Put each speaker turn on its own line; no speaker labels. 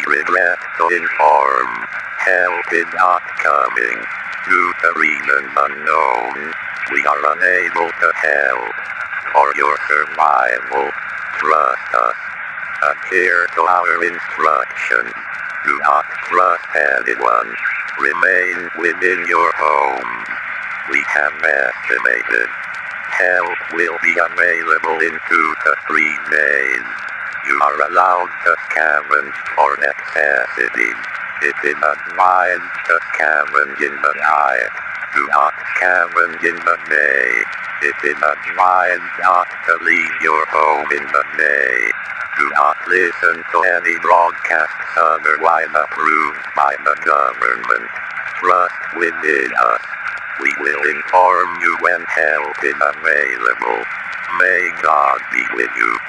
regret to inform, help is not coming. Due to reasons unknown, we are unable to help. For your survival, trust us. Adhere to our instructions. Do not trust anyone. Remain within your home. We have estimated help will be available in 2 to 3 days. You are allowed to scavenge for necessities. It is advised to scavenge in the night. Do not scavenge in the day. It is advised not to leave your home in the day. Do not listen to any broadcasts otherwise approved by the government. Trust within us. We will inform you when help is available. May God be with you.